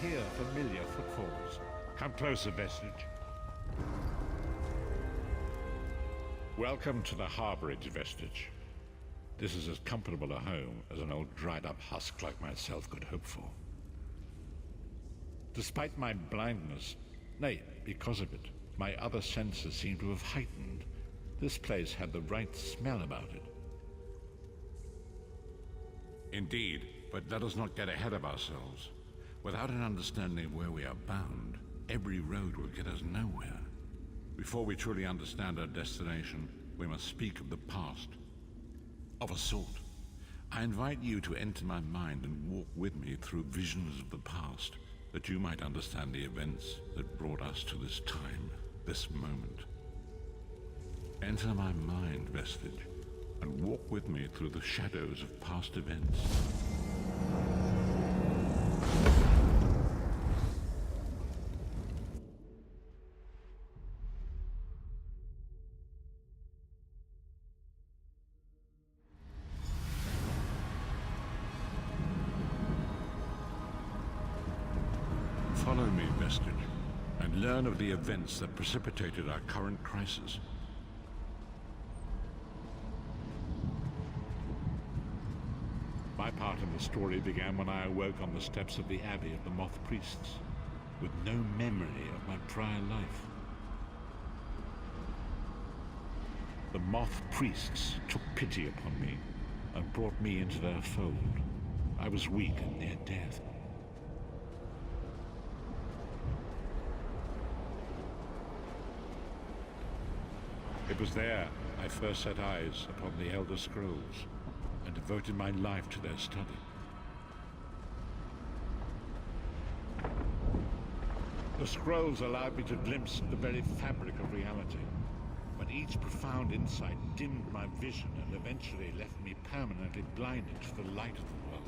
hear familiar footfalls. Come closer, Vestige. Welcome to the harborage, Vestige. This is as comfortable a home as an old dried-up husk like myself could hope for. Despite my blindness, nay, because of it, my other senses seem to have heightened. This place had the right smell about it. Indeed, but let us not get ahead of ourselves. Without an understanding of where we are bound, every road will get us nowhere. Before we truly understand our destination, we must speak of the past. Of a sort. I invite you to enter my mind and walk with me through visions of the past, that you might understand the events that brought us to this time, this moment. Enter my mind, Vestige, and walk with me through the shadows of past events. Follow me, Vestige, and learn of the events that precipitated our current crisis. My part in the story began when I awoke on the steps of the Abbey of the Moth Priests, with no memory of my prior life. The Moth Priests took pity upon me and brought me into their fold. I was weak and near death. It was there I first set eyes upon the Elder Scrolls and devoted my life to their study. The scrolls allowed me to glimpse the very fabric of reality, but each profound insight dimmed my vision and eventually left me permanently blinded to the light of the world.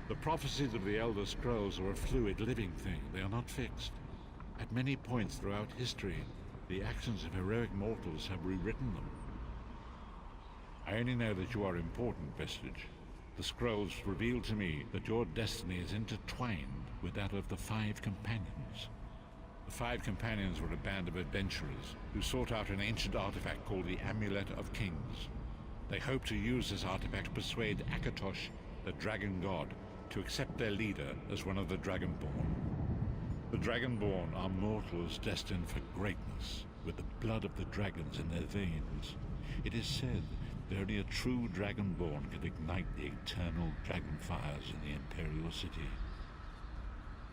The prophecies of the Elder Scrolls are a fluid, living thing. They are not fixed. At many points throughout history, the actions of heroic mortals have rewritten them. I only know that you are important, Vestige. The scrolls reveal to me that your destiny is intertwined with that of the Five Companions. The Five Companions were a band of adventurers who sought out an ancient artifact called the Amulet of Kings. They hoped to use this artifact to persuade Akatosh, the dragon god, to accept their leader as one of the Dragonborn. The Dragonborn are mortals destined for greatness, with the blood of the dragons in their veins. It is said that only a true Dragonborn can ignite the eternal dragon fires in the Imperial City.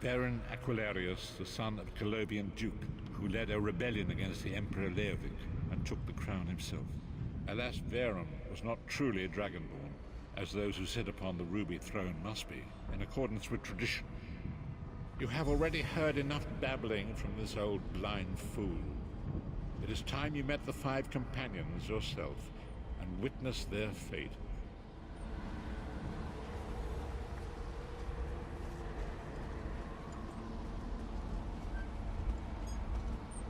Baron Aquilarius, the son of Colobian Duke, who led a rebellion against the Emperor Leovic and took the crown himself. Alas, Veron was not truly a Dragonborn, as those who sit upon the ruby throne must be, in accordance with tradition. You have already heard enough babbling from this old blind fool. It is time you met the Five Companions yourself and witnessed their fate.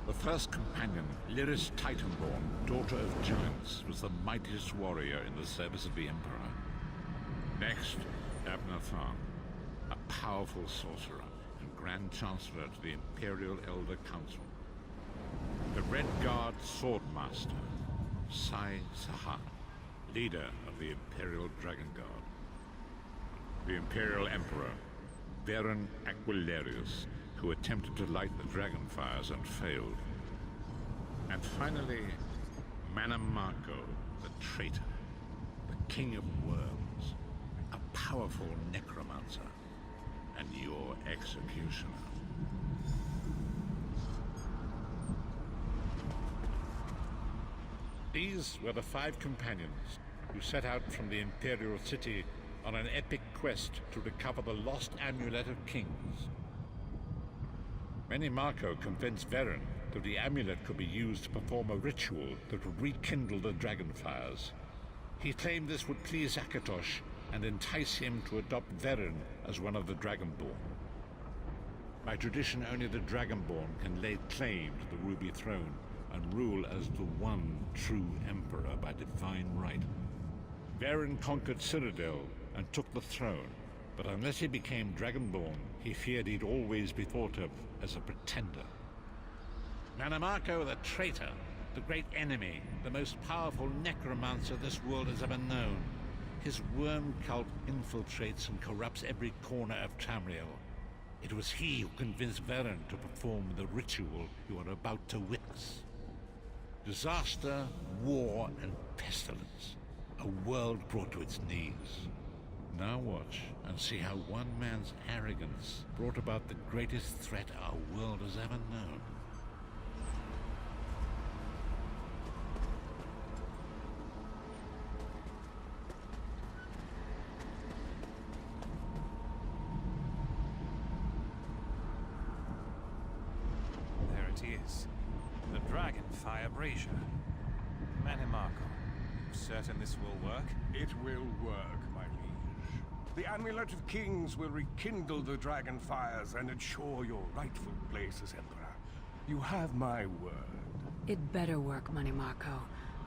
The first companion, Lyris Titanborn, daughter of giants, was the mightiest warrior in the service of the Emperor. Next, Abnathan, a powerful sorcerer and Grand Chancellor to the Imperial Elder Council. The Red Guard Swordmaster, Sai Sahan, leader of the Imperial Dragon Guard. The Imperial Emperor, Baron Aquilarius, who attempted to light the dragon fires and failed. And finally, Manamako, the traitor, the King of Worms, a powerful necromancer, and your executioner. These were the Five Companions who set out from the Imperial City on an epic quest to recover the lost Amulet of Kings. Manamako convinced Veron that the amulet could be used to perform a ritual that would rekindle the dragon fires. He claimed this would please Akatosh and entice him to adopt Veron as one of the Dragonborn. By tradition, only the Dragonborn can lay claim to the Ruby Throne, and rule as the one true emperor by divine right. Varen conquered Cyrodiil and took the throne, but unless he became Dragonborn, he feared he'd always be thought of as a pretender. Manamako the traitor, the great enemy, the most powerful necromancer this world has ever known. His worm cult infiltrates and corrupts every corner of Tamriel. It was he who convinced Varen to perform the ritual you are about to witness. Disaster, war, and pestilence. A world brought to its knees. Now watch and see how one man's arrogance brought about the greatest threat our world has ever known. There it is. The Dragonfire Brazier. Manamako, you certain this will work? It will work, my liege. The Amulet of Kings will rekindle the dragon fires and ensure your rightful place as Emperor. You have my word. It better work, Manamako,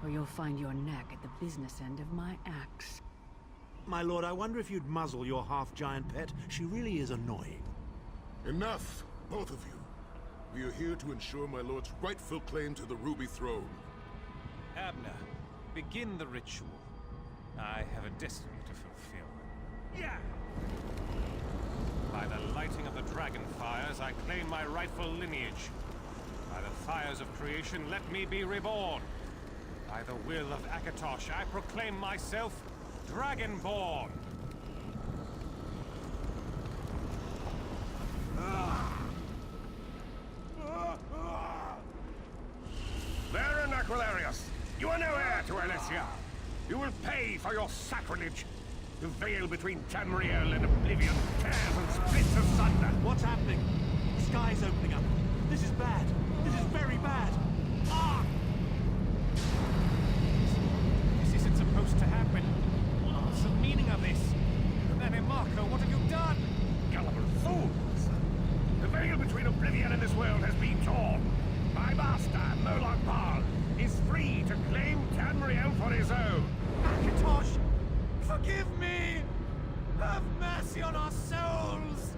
or you'll find your neck at the business end of my axe. My lord, I wonder if you'd muzzle your half-giant pet. She really is annoying. Enough, both of you. We are here to ensure my lord's rightful claim to the Ruby Throne. Abner, begin the ritual. I have a destiny to fulfill. Yeah! By the lighting of the dragon fires, I claim my rightful lineage. By the fires of creation, let me be reborn. By the will of Akatosh, I proclaim myself Dragonborn. Varen Aquilarius, you are no heir to Alessia. You will pay for your sacrilege. The veil between Tamriel and Oblivion tears and splits asunder. What's happening? The sky's opening up. This is bad. This is very bad. Ah! This isn't supposed to happen. What's the meaning of this? Manamako, what have you done? Gullible fools! The veil between Oblivion and this world has been torn. My master, Moloch Baal, is free to claim Tamriel for his own. Akatosh, forgive me! Have mercy on our souls!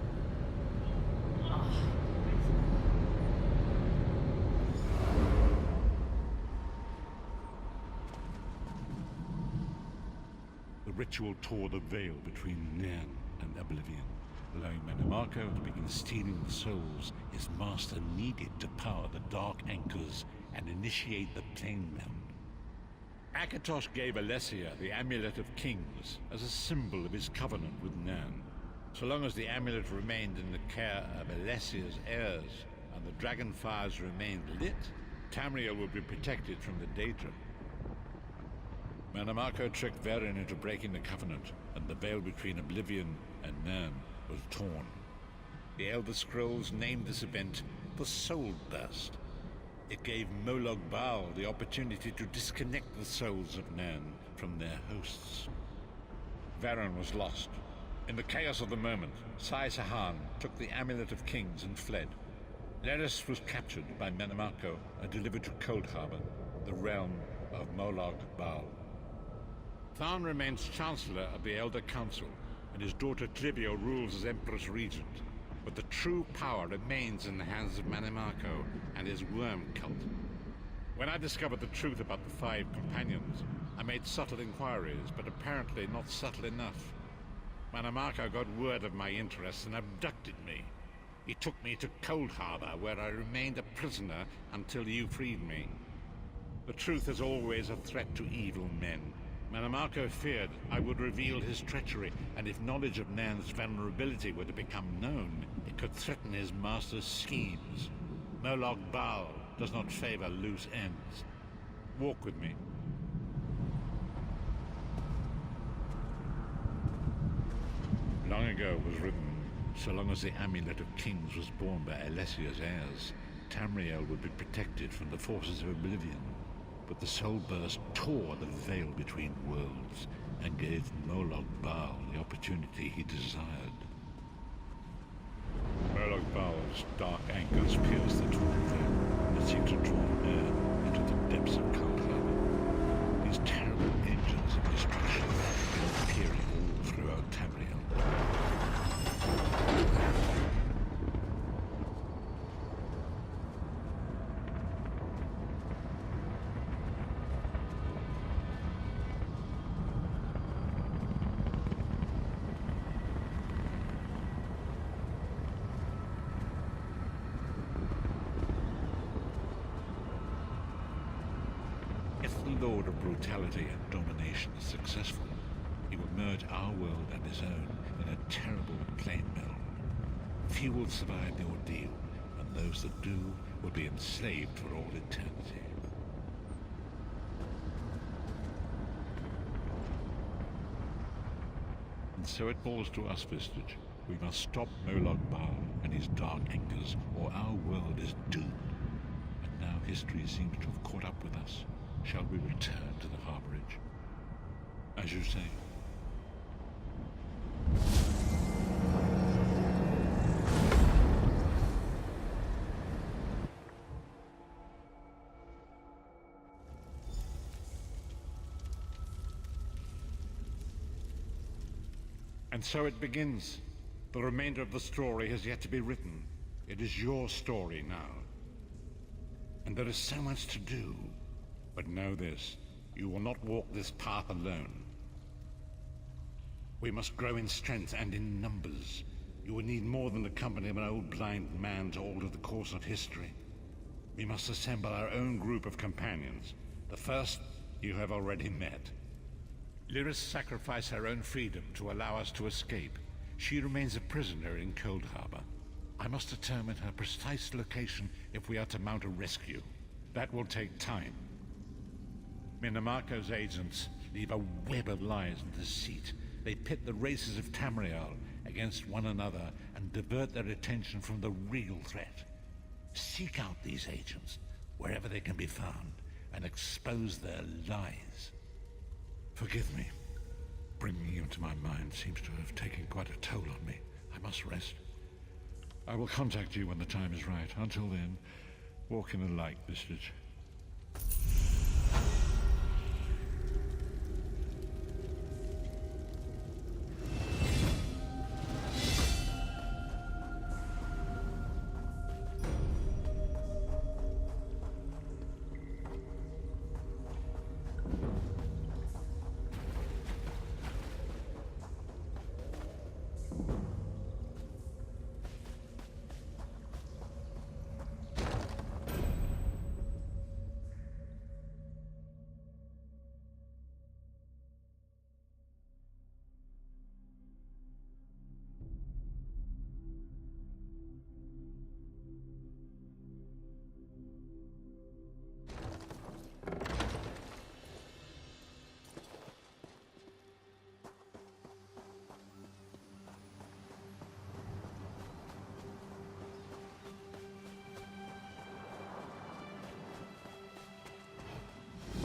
The ritual tore the veil between Nan and Oblivion, allowing Manamako to begin stealing the souls his master needed to power the Dark Anchors and initiate the Plainmen. Akatosh gave Alessia the Amulet of Kings as a symbol of his covenant with Nan. So long as the amulet remained in the care of Alessia's heirs and the dragon fires remained lit, Tamriel would be protected from the Daedra. Manamako tricked Varen into breaking the covenant, and the veil between Oblivion and Nan was torn. The Elder Scrolls named this event the Soul Burst. It gave Moloch Baal the opportunity to disconnect the souls of Nan from their hosts. Varen was lost. In the chaos of the moment, Sai Sahan took the Amulet of Kings and fled. Leris was captured by Manamako and delivered to Cold Harbor, the realm of Moloch Baal. Tharn remains Chancellor of the Elder Council, and his daughter Clivio rules as Empress Regent. But the true power remains in the hands of Manamako and his worm cult. When I discovered the truth about the 5 companions, I made subtle inquiries, but apparently not subtle enough. Manamako got word of my interests and abducted me. He took me to Cold Harbor, where I remained a prisoner until you freed me. The truth is always a threat to evil men. Manamako feared I would reveal his treachery, and if knowledge of Nan's vulnerability were to become known, it could threaten his master's schemes. Moloch Baal does not favor loose ends. Walk with me. Long ago was written, so long as the Amulet of Kings was borne by Alessia's heirs, Tamriel would be protected from the forces of Oblivion. But the Soul Burst tore the veil between worlds and gave Moloch Baal the opportunity he desired. Moloch Baal's dark anchors pierced the torn veil and seemed to draw near the Lord of Brutality and Domination is successful, he will merge our world and his own in a terrible flame mill. Few will survive the ordeal, and those that do will be enslaved for all eternity. And so it falls to us, Vistage. We must stop Molag Bal and his dark anchors, or our world is doomed. And now history seems to have caught up with us. Shall we return to the harborage? As you say. And so it begins. The remainder of the story has yet to be written. It is your story now. And there is so much to do. But know this, you will not walk this path alone. We must grow in strength and in numbers. You will need more than the company of an old blind man to alter the course of history. We must assemble our own group of companions. The first you have already met. Lyris sacrificed her own freedom to allow us to escape. She remains a prisoner in Cold Harbor. I must determine her precise location if we are to mount a rescue. That will take time. Minamarco's agents leave a web of lies and deceit. They pit the races of Tamriel against one another and divert their attention from the real threat. Seek out these agents, wherever they can be found, and expose their lies. Forgive me. Bringing you into my mind seems to have taken quite a toll on me. I must rest. I will contact you when the time is right. Until then, walk in the light, Vistage.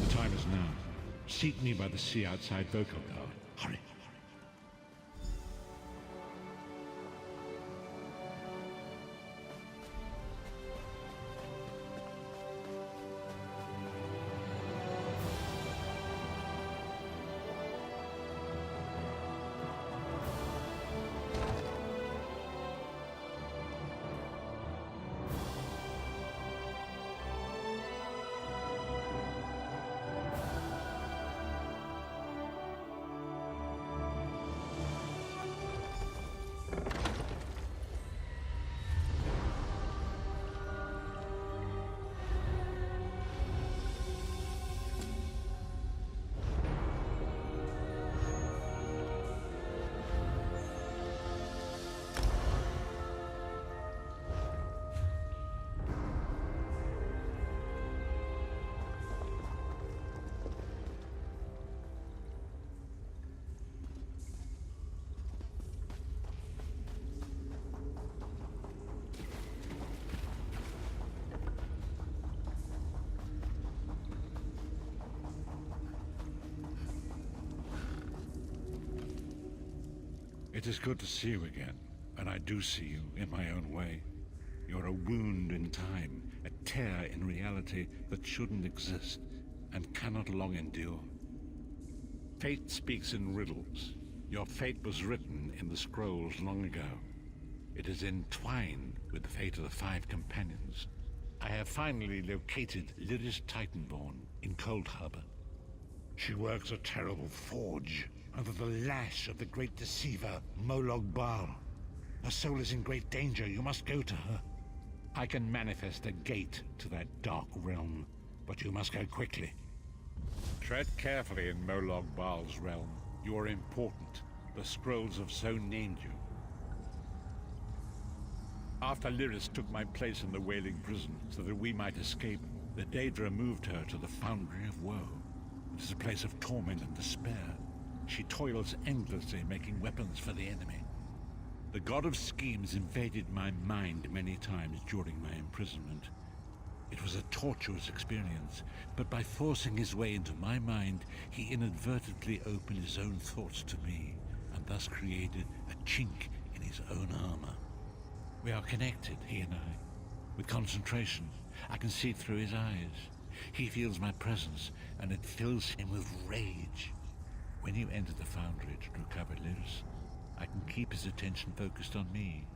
The time is now. Seek me by the sea outside Vokalgard. Hurry. It is good to see you again, and I do see you in my own way. You're a wound in time, a tear in reality that shouldn't exist and cannot long endure. Fate speaks in riddles. Your fate was written in the scrolls long ago. It is entwined with the fate of the 5 companions. I have finally located Lyris Titanborn in Cold Harbor. She works a terrible forge under the lash of the great deceiver, Molag Bal. Her soul is in great danger. You must go to her. I can manifest a gate to that dark realm, but you must go quickly. Tread carefully in Molog Baal's realm. You are important. The scrolls have so named you. After Lyris took my place in the Wailing Prison so that we might escape, the Daedra moved her to the Foundry of Woe. It is a place of torment and despair. She toils endlessly making weapons for the enemy. The God of Schemes invaded my mind many times during my imprisonment. It was a tortuous experience, but by forcing his way into my mind, he inadvertently opened his own thoughts to me, and thus created a chink in his own armor. We are connected, he and I. With concentration, I can see through his eyes. He feels my presence, and it fills him with rage. When you enter the Foundry to recover Lyris, I can keep his attention focused on me.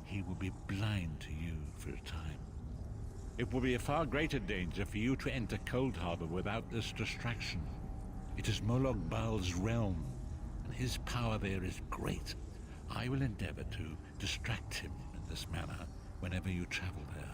He will be blind to you for a time. It will be a far greater danger for you to enter Cold Harbor without this distraction. It is Molog Baal's realm, and his power there is great. I will endeavor to distract him in this manner whenever you travel there.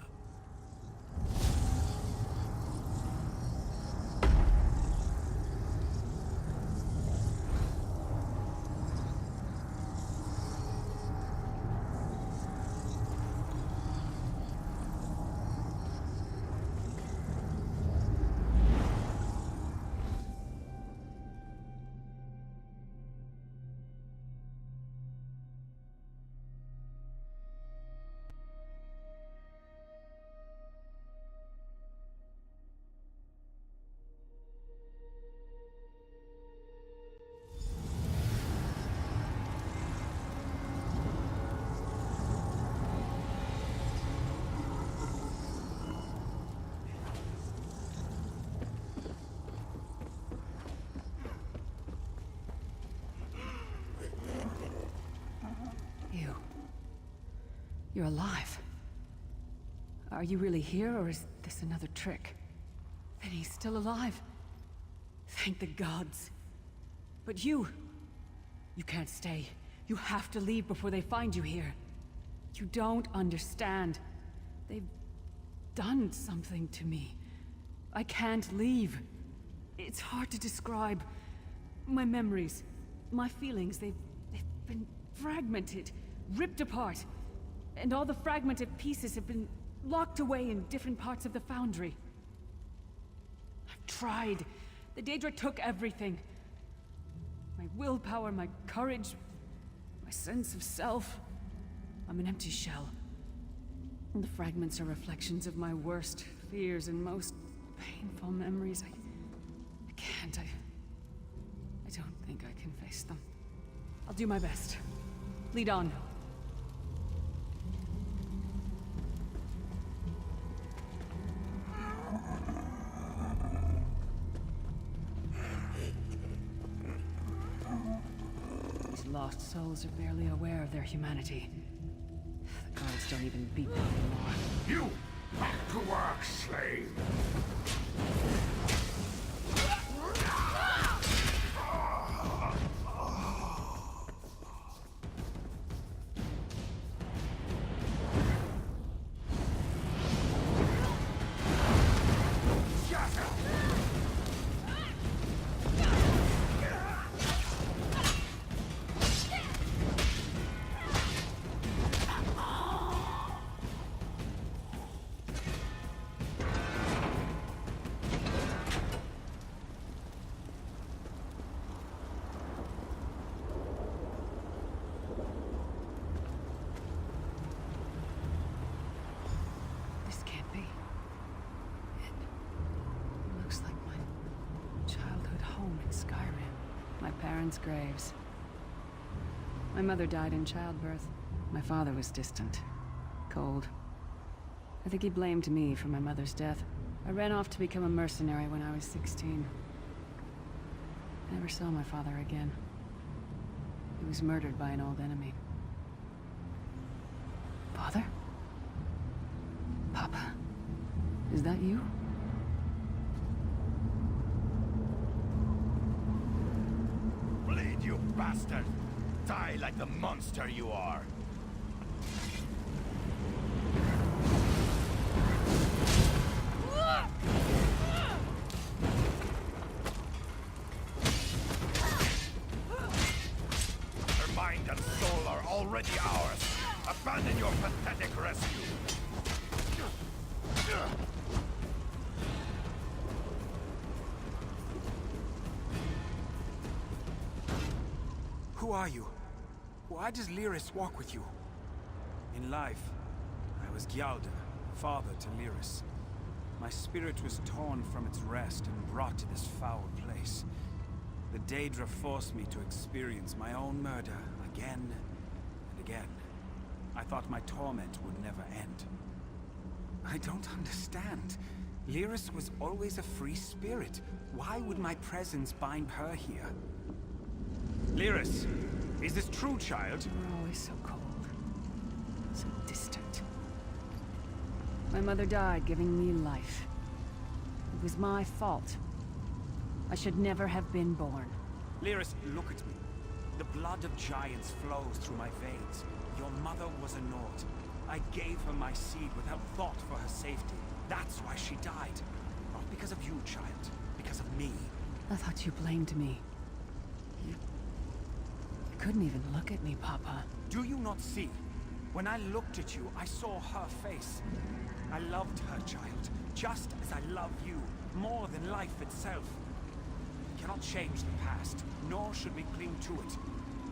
You're alive. Are you really here, or is this another trick? Then he's still alive. Thank the gods. But you can't stay. You have to leave before they find you here. You don't understand. They've done something to me. I can't leave. It's hard to describe. My memories, my feelings, they've been fragmented, ripped apart. And all the fragmented pieces have been locked away in different parts of the Foundry. I've tried. The Daedra took everything. My willpower, my courage, my sense of self. I'm an empty shell. And the fragments are reflections of my worst fears and most painful memories. I can't. I don't think I can face them. I'll do my best. Lead on. Lost souls are barely aware of their humanity. The guards don't even beat them anymore. You! Back to work, slave! Parents' graves. My mother died in childbirth. My father was distant, cold. I think he blamed me for my mother's death. I ran off to become a mercenary when I was 16. I never saw my father again. He was murdered by an old enemy. Father? Papa? Is that you? Bleed, you bastard! Die like the monster you are! done in your pathetic rescue. Who are you? Why does Lyris walk with you? In life, I was Gyalda, father to Lyris. My spirit was torn from its rest and brought to this foul place. The Daedra forced me to experience my own murder again and again. I thought my torment would never end. I don't understand. Lyris was always a free spirit. Why would my presence bind her here? Lyris, is this true, child? You were always so cold. So distant. My mother died giving me life. It was my fault. I should never have been born. Lyris, look at me. The blood of giants flows through my veins. Your mother was a Nord. I gave her my seed without thought for her safety. That's why she died. Not because of you, child. Because of me. I thought you blamed me. You couldn't even look at me, Papa. Do you not see? When I looked at you, I saw her face. I loved her, child, just as I love you, more than life itself. We cannot change the past, nor should we cling to it.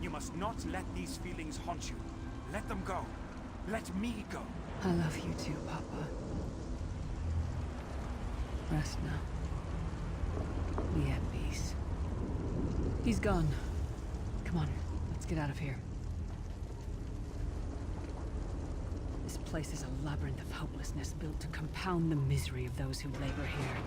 You must not let these feelings haunt you. Let them go. Let me go. I love you too, Papa. Rest now. Be at peace. He's gone. Come on, let's get out of here. This place is a labyrinth of hopelessness built to compound the misery of those who labor here.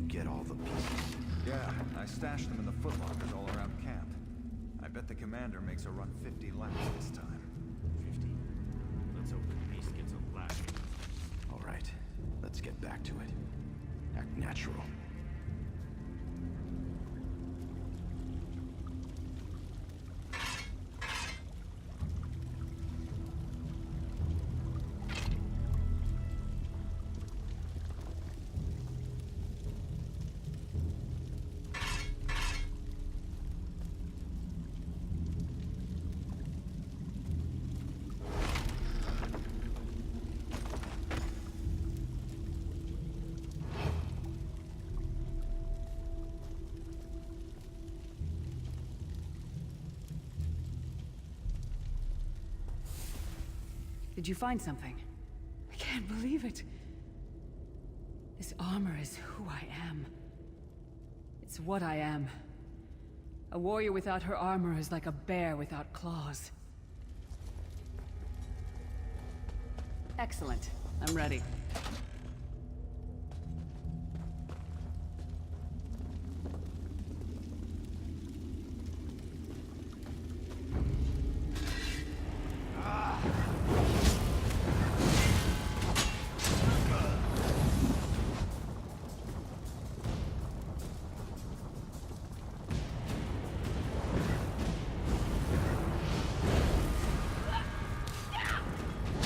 Get all the pieces. Yeah, I stashed them in the footlockers all around camp. I bet the commander makes a run 50 laps this time. 50. Let's hope the beast gets a lash. All right, let's get back to it. Act natural. Did you find something? I can't believe it. This armor is who I am. It's what I am. A warrior without her armor is like a bear without claws. Excellent. I'm ready.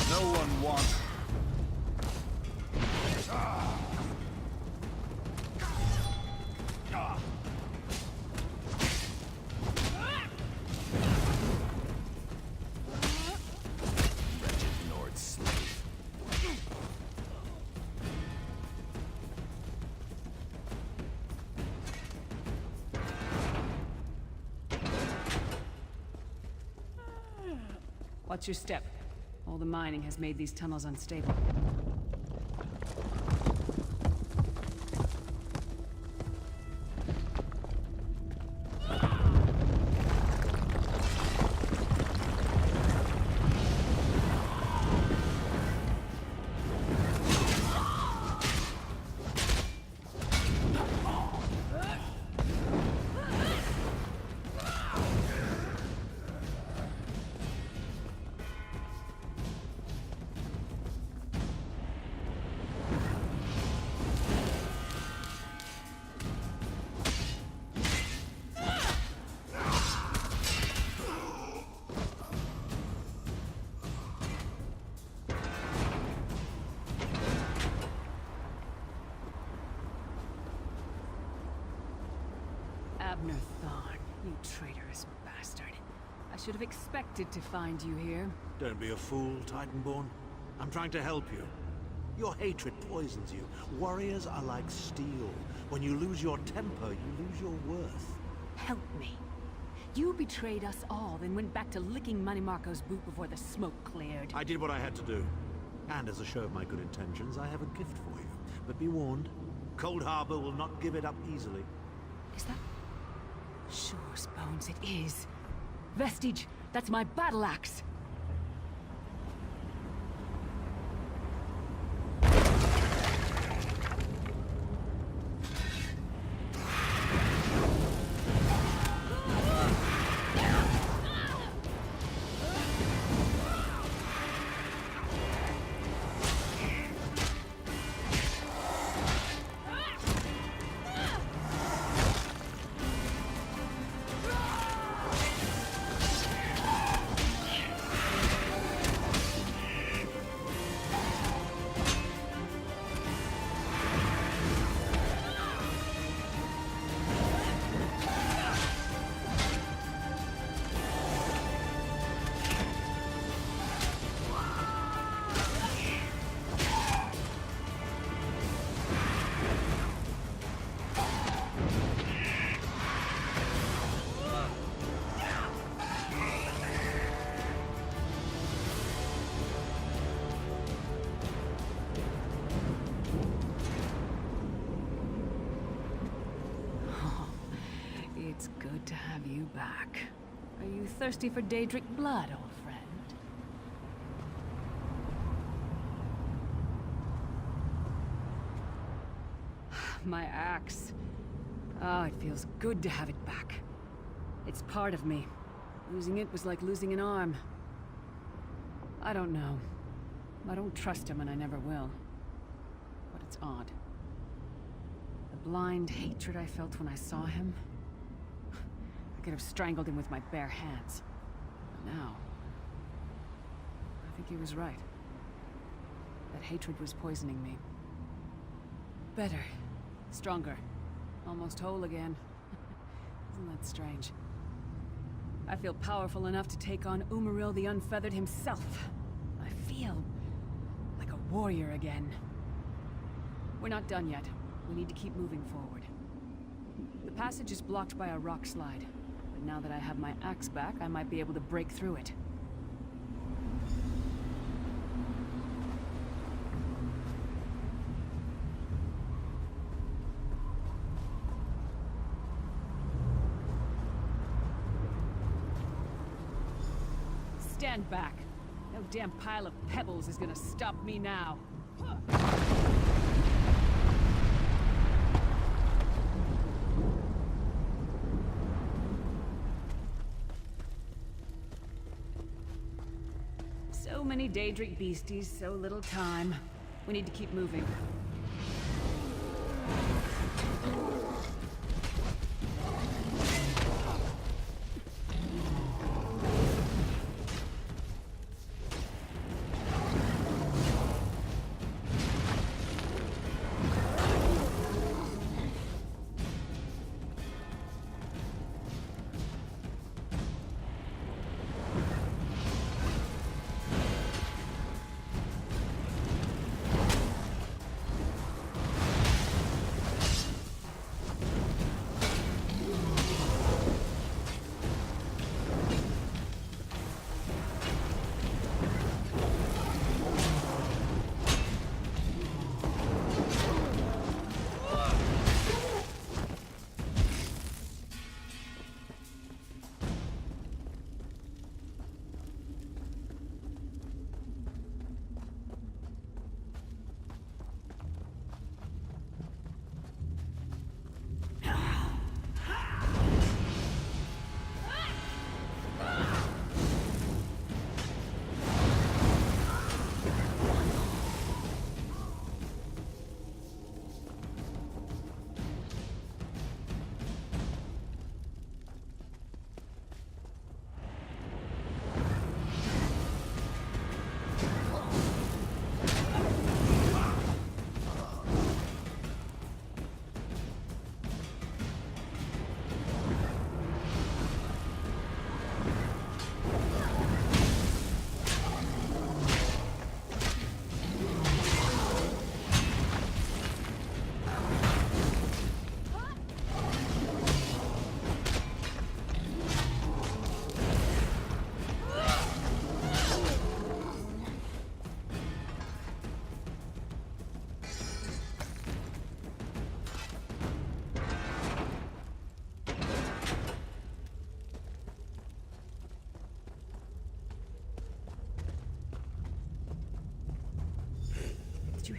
No one wants... Wretched Nord slave. Watch your step. All the mining has made these tunnels unstable. Abner Thorn, you traitorous bastard. I should have expected to find you here. Don't be a fool, Titanborn. I'm trying to help you. Your hatred poisons you. Warriors are like steel. When you lose your temper, you lose your worth. Help me. You betrayed us all, then went back to licking Manny Marco's boot before the smoke cleared. I did what I had to do. And as a show of my good intentions, I have a gift for you. But be warned, Cold Harbor will not give it up easily. Is that... Sure as bones it is. Vestige, that's my battle axe. It's good to have you back. Are you thirsty for Daedric blood, old friend? My axe. Oh, it feels good to have it back. It's part of me. Losing it was like losing an arm. I don't know. I don't trust him and I never will. But it's odd. The blind hatred I felt when I saw him. I could have strangled him with my bare hands. But now... I think he was right. That hatred was poisoning me. Better. Stronger. Almost whole again. Isn't that strange? I feel powerful enough to take on Umaril the Unfeathered himself. I feel... like a warrior again. We're not done yet. We need to keep moving forward. The passage is blocked by a rock slide. But now that I have my axe back, I might be able to break through it. Stand back. No damn pile of pebbles is gonna stop me now. So many Daedric beasties, so little time. We need to keep moving.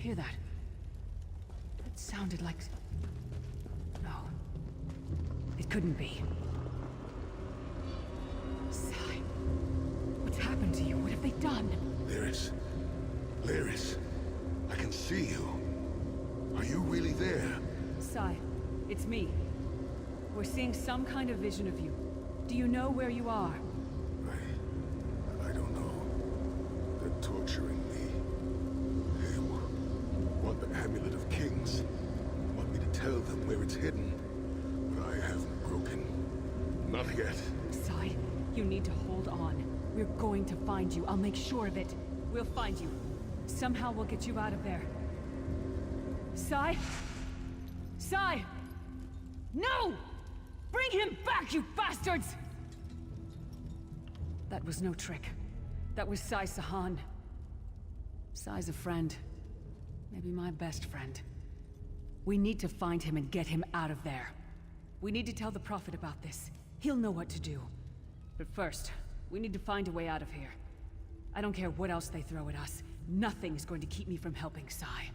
hear that? It sounded like... No. It couldn't be. Sai. What's happened to you? What have they done? Lyris. Lyris. I can see you. Are you really there? Sai, it's me. We're seeing some kind of vision of you. Do you know where you are? I don't know. They're torturing me. They want the Amulet of Kings. Want me to tell them where it's hidden. But I haven't broken. Not yet. Sai, you need to hold on. We're going to find you. I'll make sure of it. We'll find you. Somehow we'll get you out of there. Sai? Sai! No! Bring him back, you bastards! That was no trick. That was Sai Sahan. Sai's a friend. Maybe my best friend. We need to find him and get him out of there. We need to tell the Prophet about this. He'll know what to do. But first, we need to find a way out of here. I don't care what else they throw at us. Nothing is going to keep me from helping Sai.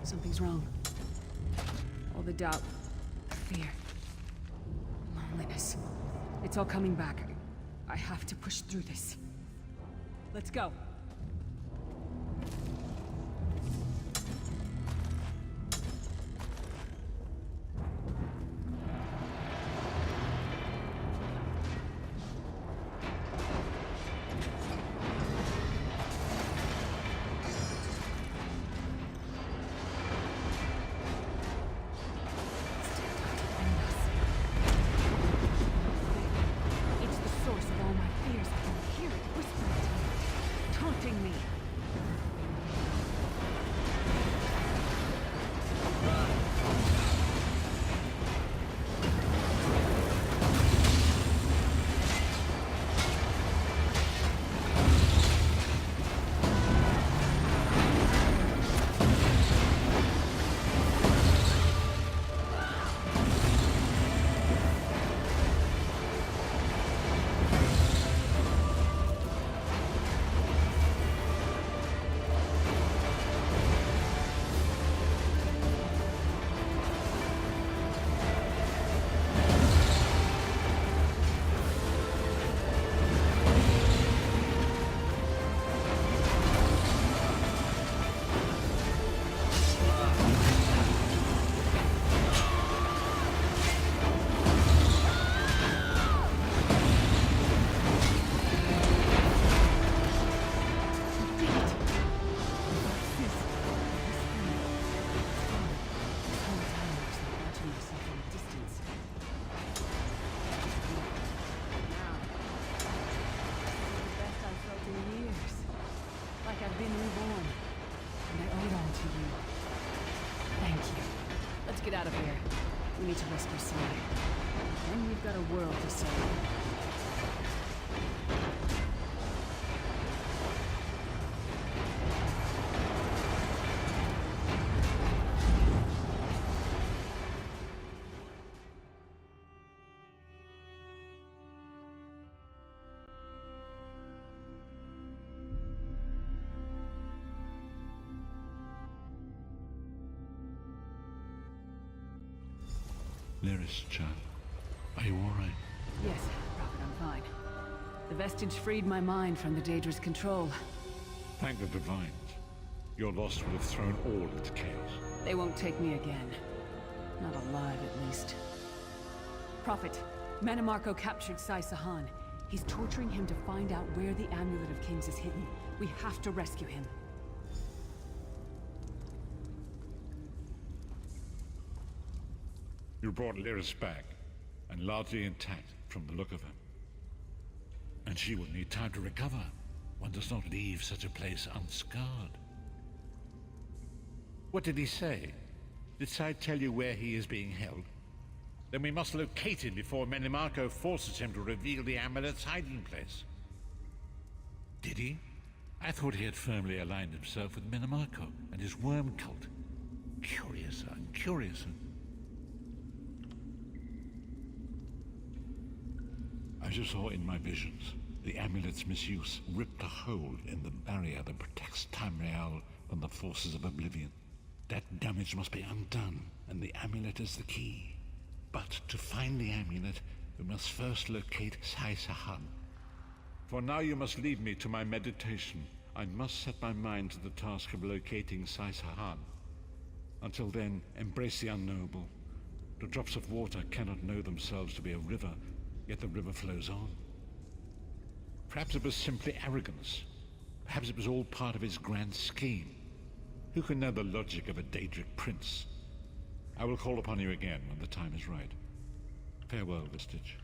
Something's wrong. All the doubt, the fear, loneliness. It's all coming back. I have to push through this. Let's go. I've been reborn, and I owe it all to you. Thank you. Let's get out of here. We need to rescue Sai. Then we've got a world to save. Lyris, child. Are you all right? Yes, Prophet, I'm fine. The vestige freed my mind from the Daedra's control. Thank the Divines. Your loss would have thrown all into chaos. They won't take me again. Not alive, at least. Prophet, Manimarco captured Sai Sahan. He's torturing him to find out where the Amulet of Kings is hidden. We have to rescue him. You brought Lyris back, and largely intact from the look of her. And she will need time to recover. One does not leave such a place unscarred. What did he say? Did Sai tell you where he is being held? Then we must locate him before Manimarco forces him to reveal the amulet's hiding place. Did he? I thought he had firmly aligned himself with Manimarco and his worm cult. Curiouser and curiouser. As you saw in my visions, the amulet's misuse ripped a hole in the barrier that protects Tamriel from the forces of oblivion. That damage must be undone, and the amulet is the key. But to find the amulet, we must first locate Sai Sahan. For now you must leave me to my meditation. I must set my mind to the task of locating Sai Sahan. Until then, embrace the unknowable. The drops of water cannot know themselves to be a river, yet the river flows on. Perhaps it was simply arrogance. Perhaps it was all part of his grand scheme. Who can know the logic of a Daedric prince? I will call upon you again when the time is right. Farewell, Vestige.